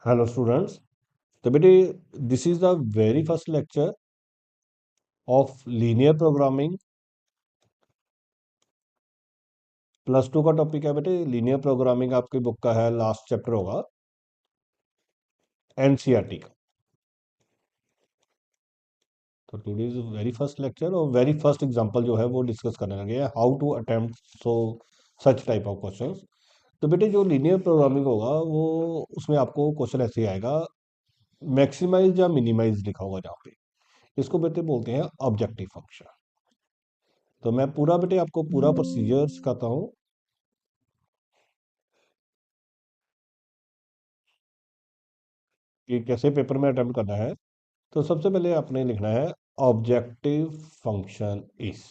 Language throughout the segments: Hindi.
Hello students. तो बेटे this is the very first lecture of linear programming. Plus two का टॉपिक है बेटे लीनियर प्रोग्रामिंग। आपकी बुक का है, लास्ट चैप्टर होगा एनसीईआरटी का। तो today is very first lecture और वेरी फर्स्ट एग्जांपल जो है वो डिस्कस करने लगे हैं, how to attempt so such type of questions. तो बेटे जो लीनियर प्रोग्रामिंग होगा वो उसमें आपको क्वेश्चन ऐसे आएगा, मैक्सिमाइज या मिनिमाइज लिखा होगा जहाँ पे। इसको बेटे बोलते हैं ऑब्जेक्टिव फंक्शन। तो मैं पूरा बेटे आपको पूरा प्रोसीजर सिखाता हूँ कि कैसे पेपर में अटेम्प्ट करना है। तो सबसे पहले आपने लिखना है objective function is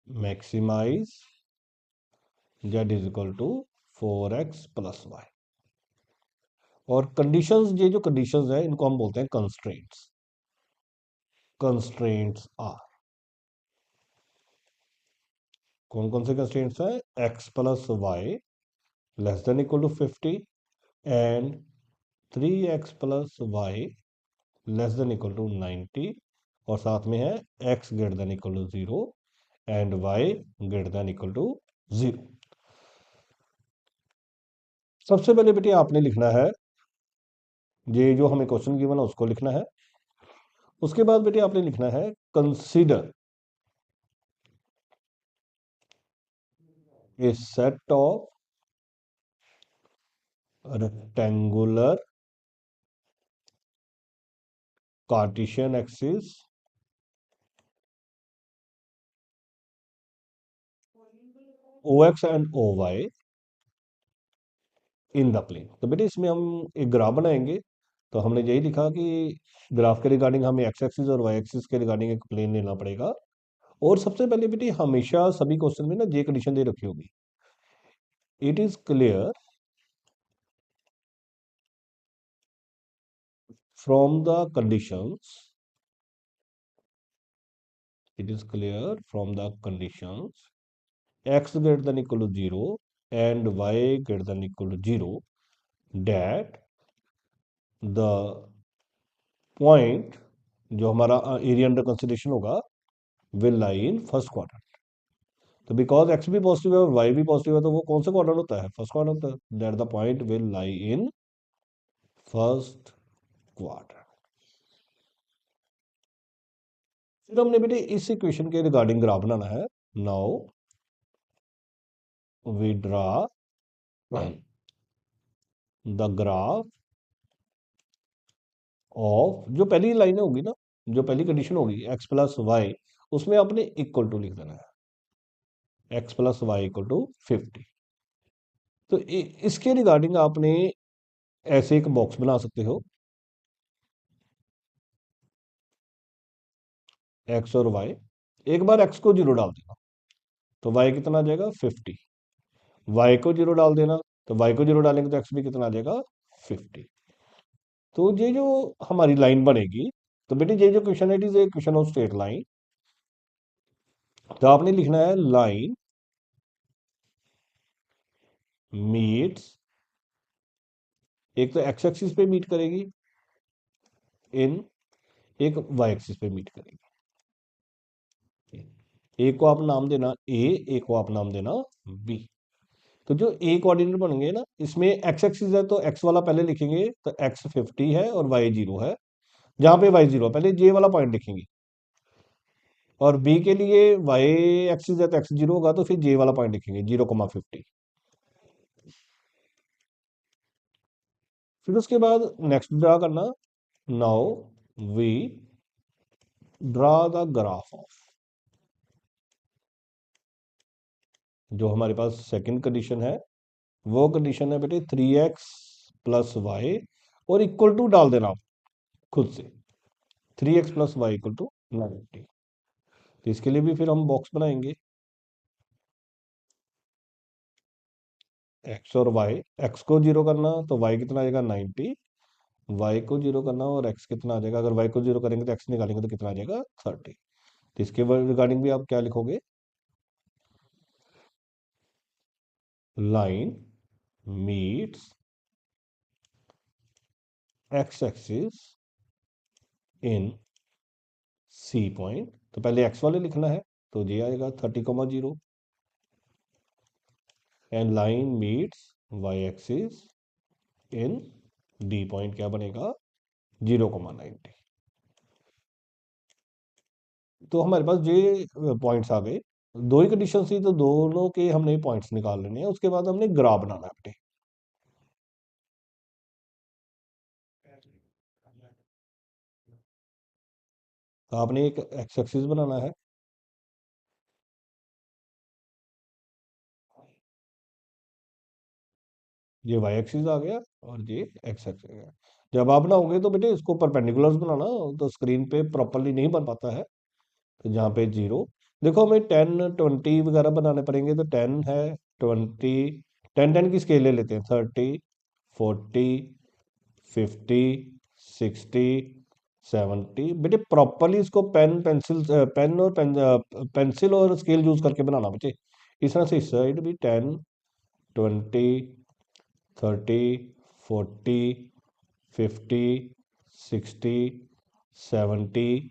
maximize Z is equal to 4x+y। और कंडीशंस, ये जो कंडीशंस है इनको हम बोलते हैं कंस्ट्रेंट्स। कंस्ट्रेंट्स आर, कौन कौन से कंस्ट्रेंट्स हैं? x+y less than equal to 50 and 3x+y less than equal to 90। और साथ में है x greater than equal to 0 and y greater than equal to 0। सबसे पहले बेटे आपने लिखना है, ये जो हमें क्वेश्चन गिवन है उसको लिखना है। उसके बाद बेटे आपने लिखना है consider a set of rectangular Cartesian axis OX and OY in the plane. तो बेटे इसमें हम एक ग्राफ बनाएंगे। तो हमने यही लिखा कि ग्राफ के रिगार्डिंग हमें एक्स एक्सिस और वाई एक्सिस के रिगार्डिंग एक प्लेन लेना पड़ेगा। और सबसे पहले बेटे हमेशा सभी क्वेश्चन में ना ये कंडीशन दे रखी होगी, it is clear from the conditions, it is clear from the conditions x greater than equal to 0 and y greater than equal to 0 that the point जो हमारा एरिया अंडर कंसिडरेशन होगा will lie in first quadrant. तो बिकॉज x भी पॉजिटिव है और y भी पॉजिटिव है तो वो कौन सा क्वाड्रेंट होता है? फर्स्ट क्वाड्रेंट होता है। That the point will lie in first quadrant. फिर हमने बेटे इस इक्वेशन के रिगार्डिंग ग्राफ बनाना है। Now we draw the graph of, जो पहली लाइन होगी ना, जो पहली कंडीशन होगी x+y, उसमें आपने इक्वल टू लिख देना है x+y इक्वल टू 50। तो इसके रिगार्डिंग आपने ऐसे एक बॉक्स बना सकते हो, x और y। एक बार x को 0 डाल देना तो y कितना आ जाएगा? 50। y को 0 डाल देना तो y को 0 डालेंगे तो x भी कितना आ जाएगा? 50। तो ये जो हमारी लाइन बनेगी, तो बेटे ये जो क्वेश्चन है it is a question of straight line. तो आपने लिखना है लाइन मीट्स, एक तो x एक्सिस पे मीट करेगी, इन एक वाई एक्सिस पे मीट करेगी। एक को आप नाम देना ए, एक को आप नाम देना बी। तो जो ए कोऑर्डिनेट बनेंगे ना, इसमें एक्स एक्सिस है तो एक्स वाला पहले लिखेंगे तो एक्स 50 है और वाई 0 है। जहां पे वाई 0 है पहले जे वाला पॉइंट लिखेंगे, और बी के लिए वाई एक्सिस है तो एक्स 0 होगा तो फिर जे वाला पॉइंट लिखेंगे 0,50। फिर उसके बाद नेक्स्ट ड्रा करना। Now we draw the graph of, जो हमारे पास सेकंड कंडीशन है वो कंडीशन है बेटे 3x+y, और इक्वल टू डाल देना आप खुद से, 3x+y इक्वल टू 90। तो इसके लिए भी फिर हम बॉक्स बनाएंगे, x और y। x को 0 करना तो y कितना आ जाएगा? 90। y को 0 करना और x कितना आ जाएगा? अगर y को 0 करेंगे तो x निकालेंगे तो कितना आ जाएगा? 30। तो इसके रिगार्डिंग भी आप क्या लिखोगे? Line meets X axis in C point, तो पहले एक्स वाले लिखना है, तो ये आएगा 30,0 and line meets Y axis in D point, क्या बनेगा 0,90। तो हमारे पास ये पॉइंट्स आ गए। दो ही कंडीशन थी, तो दोनों के हमने पॉइंट्स निकाल लेने हैं। उसके बाद हमने ग्राफ बनाना है बेटे। तो आपने एक एक्स एक्सिस बनाना है, ये वाई एक्सिस आ गया और ये एक्स एक्सिस आ गया। जब आप बनाओगे तो बेटे इसको परपेंडिकुलर्स बनाना, तो स्क्रीन पे प्रॉपरली नहीं बन पाता है। तो जहाँ पे जीरो, देखो हमें 10 20 वगैरह बनाने पड़ेंगे, तो 10 है, 20, 10 10 की स्केल ले लेते हैं, 30 40 50 60 70। बेटे प्रॉपरली इसको पेंसिल और स्केल यूज करके बनाना बेटे। इस तरह से इस साइड भी 10 20 30 40 50 60 70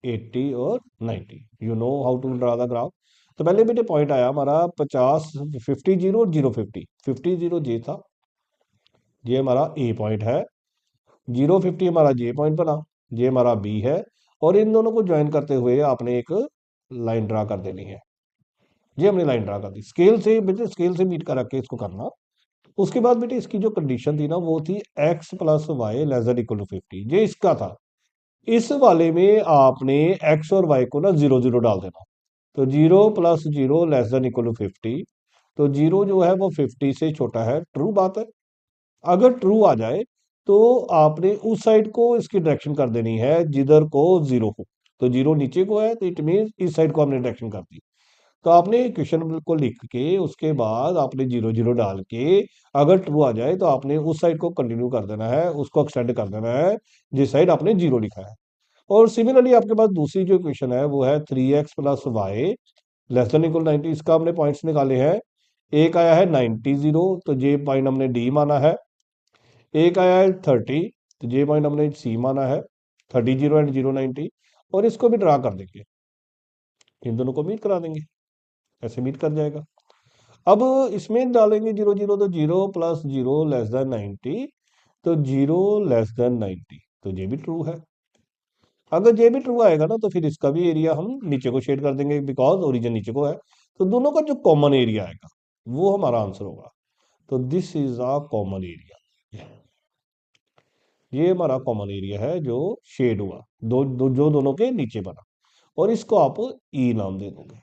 80 और 90। You know how to draw the graph. तो पहले बेटे पॉइंट आया हमारा 50 50 जीरो और 0 50, 50 0 जे था, ये हमारा ए पॉइंट है। 0 50 हमारा जे पॉइंट बना, ये हमारा बी है। और इन दोनों को ज्वाइन करते हुए आपने एक लाइन ड्रा कर देनी है। ये हमने लाइन ड्रा कर दी, स्केल से बेटे, स्केल से मीट कर रखे इसको करना। उसके बाद बेटे इसकी जो कंडीशन थी ना, वो थी X plus Y less than equal to 50, ये इसका था। इस वाले में आपने एक्स और वाई को ना 0 0 डाल देना। तो 0 + 0 लेस देन इक्वल टू 50। तो 0 जो है वो 50 से छोटा है, ट्रू बात है। अगर ट्रू आ जाए तो आपने उस साइड को इसकी डायरेक्शन कर देनी है जिधर को 0 हो। तो 0 नीचे को है, तो इट मीन इस साइड को हमने डायरेक्शन कर दी। तो आपने क्वेश्चन को लिख के उसके बाद आपने 0 0 डाल के, अगर ट्रू आ जाए तो आपने उस साइड को कंटिन्यू कर देना है, उसको एक्सटेंड कर देना है जिस साइड आपने 0 लिखा है। और सिमिलरली आपके पास दूसरी जो इक्वेशन है वो है 3x plus Y less than equal 90। इसका हमने पॉइंट्स निकाले हैं। एक आया है 90 0, तो ये पॉइंट हमने डी माना है। एक आया है 30, तो ये पॉइंट हमने सी माना है, 30 0 एंड 0 90। और इसको भी ड्रा कर देंगे, इन दोनों को मीट करा देंगे, ऐसे मीट कर जाएगा। अब इसमें डालेंगे 0 0, तो 0 + 0 लेस देन 90, तो 0 <90, तो ये भी ट्रू है। अगर ये भी ट्रू आएगा ना, तो फिर इसका भी एरिया हम नीचे को शेड कर देंगे, बिकॉज ओरिजिन नीचे को है। तो दोनों का जो कॉमन एरिया आएगा वो हमारा आंसर होगा। तो this is a common area, ये हमारा कॉमन एरिया है जो शेड हुआ, जो दोनों के नीचे बना। और इसको आप ई नाम दे दोगे।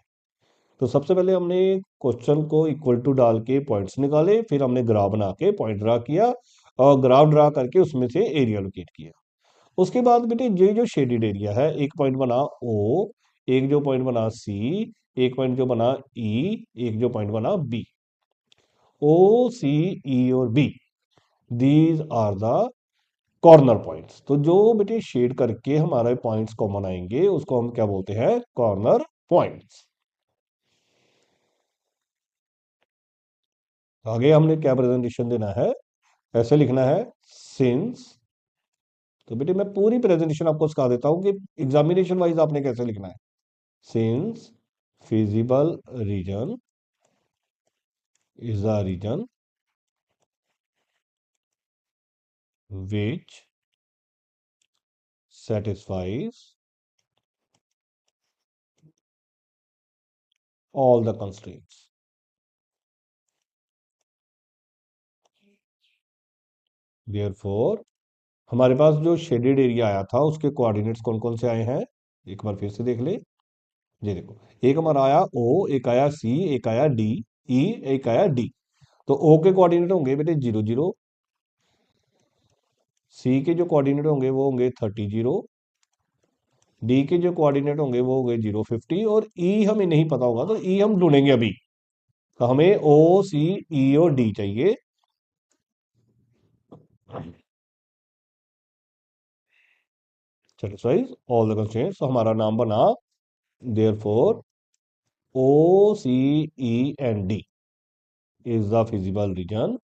तो सबसे पहले हमने क्वेश्चन को इक्वल टू डाल के पॉइंट्स निकाले, फिर हमने ग्राफ बना के पॉइंट ड्रा किया, और ग्राफ ड्रा करके उसमें से एरिया लोकेट किया। उसके बाद बेटे ये जो शेडेड एरिया है, एक पॉइंट बना ओ, एक जो पॉइंट बना सी, एक पॉइंट जो बना ई, एक जो पॉइंट बना बी। ओ सी ई और B, these are the corner points. तो जो बेटे शेड करके हमारे पॉइंट्स कॉमन आएंगे उसको हम क्या बोलते हैं, कॉर्नर पॉइंट्स। आगे हमने क्या प्रेजेंटेशन देना है, ऐसे लिखना है सिंस। तो बेटे मैं पूरी प्रेजेंटेशन आपको सिखा देता हूं कि एग्जामिनेशन वाइज आपने कैसे लिखना है। Since feasible region is a region which satisfies all the constraints. Therefore हमारे पास जो शेडेड एरिया आया था उसके कोऑर्डिनेट्स कौन कौन से आए हैं, एक बार फिर से देख ले। ये देखो, एक हमारा आया ओ, एक आया सी, एक आया डी, ई, एक आया डी। तो ओ के कोऑर्डिनेट होंगे बेटे 0 0, सी के जो कोऑर्डिनेट होंगे वो होंगे 30 0, डी के जो कोऑर्डिनेट होंगे वो होंगे 0 50, और ई हमें नहीं पता होगा तो ई हम ढूंढेंगे अभी। तो हमें ओ सी ई और डी चाहिए। satisfies all the constraints, तो हमारा नाम बना therefore O C E and D is the feasible region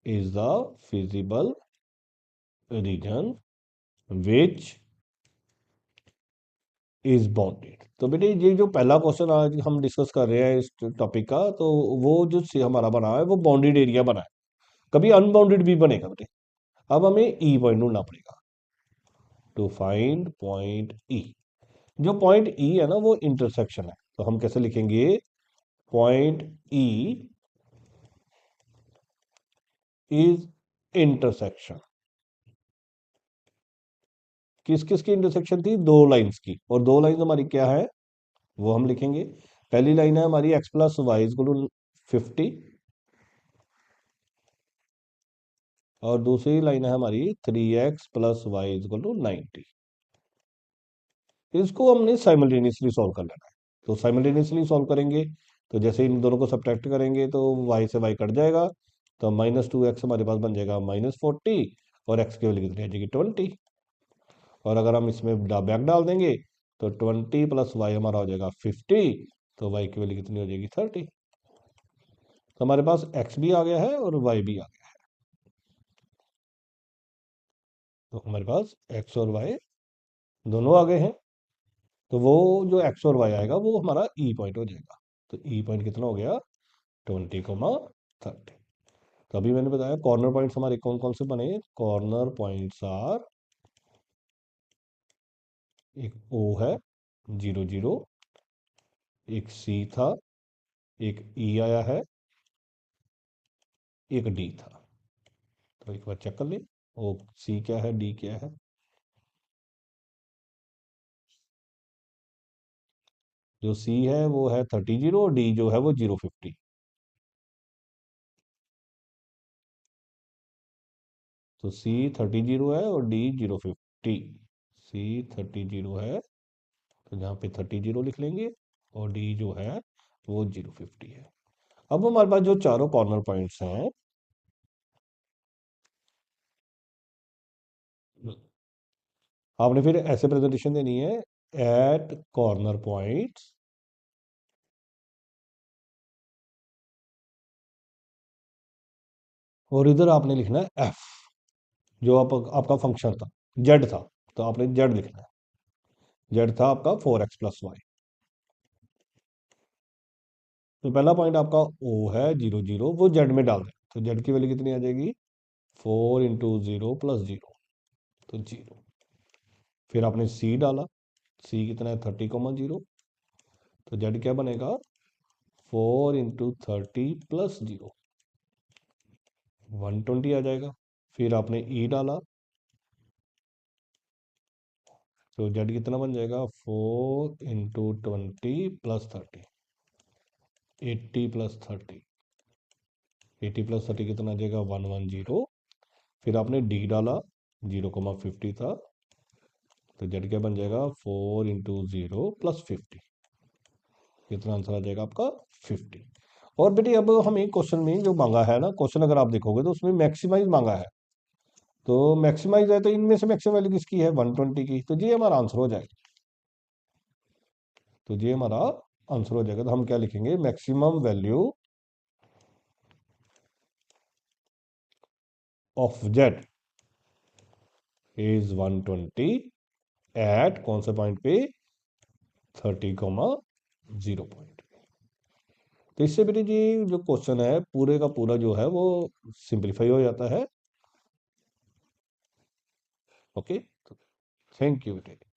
is the feasible region which is bounded. तो बेटे ये जो पहला क्वेश्चन आज हम डिस्कस कर रहे हैं इस टॉपिक का, तो वो जो हमारा बना है वो बाउंडेड एरिया बना है। कभी अनबाउंडेड भी बनेगा बेटे। अब हमें ई पॉइंट ढूंढना पड़ेगा टू फाइंड पॉइंट ई। जो पॉइंट ई है ना वो इंटरसेक्शन है, तो हम कैसे लिखेंगे? Point E is intersection. किस किस की इंटरसेक्शन थी? दो लाइंस की। और दो लाइंस हमारी क्या है वो हम लिखेंगे। पहली लाइन है हमारी x plus Y is to 50, और दूसरी लाइन है हमारी 3x plus Y is to 90। इसको हमने साइमल्टेनियसली सॉल्व कर लेना है। तो साइमल्टेनियसली सॉल्व करेंगे तो जैसे इन दोनों को सब्ट्रैक्ट करेंगे तो y से y कट जाएगा, तो -2x हमारे पास बन जाएगा -40, और x की वैल्यू कितनी आ जाएगी? 20। और अगर हम इसमें बैक डाल देंगे तो 20 प्लस वाई हमारा हो जाएगा 50, तो y की वैल्यू कितनी हो जाएगी? 30। तो हमारे पास x भी आ गया है और y भी आ गया है। तो हमारे पास x और y दोनों आ गए हैं। तो वो जो x और y आएगा वो हमारा ई पॉइंट हो जाएगा। तो ई पॉइंट कितना हो गया? 20, 30। तो अभी मैंने बताया कॉर्नर पॉइंट्स हमारे कौन कौन से बने। कॉर्नर पॉइंट्स आर, एक O है 0, 0, एक C था, एक E आया है, एक D था। तो एक बार चेक कर ले, ओ C क्या है, D क्या है। जो C है वो है 30, 0, और D जो है वो 0, 50। तो C 30, 0 है और D 0, 50। C 30, 0 है तो यहाँ पे 30, 0 लिख लेंगे, और D जो है वो 0, 50 है। अब हमारे पास जो चारों कॉर्नर पॉइंट्स हैं, आपने फिर ऐसे प्रेजेंटेशन देनी है, एट कॉर्नर पॉइंट्स और इधर आपने लिखना है एफ, जो आपका फंक्शन था जेड था, तो आपने जेड लिखना है। जेड था आपका 4x + y। तो पहला पॉइंट आपका ओ है 0, 0, वो जेड में डाल दें, तो जेड की वैल्यू कितनी आ जाएगी? 4 × 0 + 0, तो 0। फिर आपने सी डाला, सी कितना है? 30, 0, तो जेड क्या बनेगा? 4 × 30 + 0, 120 आ जाएगा। फिर आपने ई डाला, तो जेड कितना बन जाएगा? 4 × 20 + 30, 80 + 30। 80 + 30 कितना आ जाएगा? 110। फिर आपने डी डाला, 0, 50 था, तो जेड क्या बन जाएगा? 4 × 0 + 50। कितना आंसर आ जाएगा आपका? 50। और बेटे अब हमें क्वेश्चन में जो मांगा है ना, क्वेश्चन अगर आप देखोगे तो उसमें मैक्सिमाइज मांगा है। तो मैक्सिमाइज है तो इनमें से मैक्सिमम वैल्यू किसकी है? 120 की। तो ये हमारा आंसर हो जाएगा। तो ये हमारा आंसर हो जाएगा। तो हम क्या लिखेंगे? Maximum value of Z is 120 at कौन से पॉइंट पे? 30, 0 पॉइंट। तो इससे बेटे जी जो क्वेश्चन है पूरे का पूरा जो है वो सिंप्लीफाई हो जाता है। ओके, थैंक यू बेटे।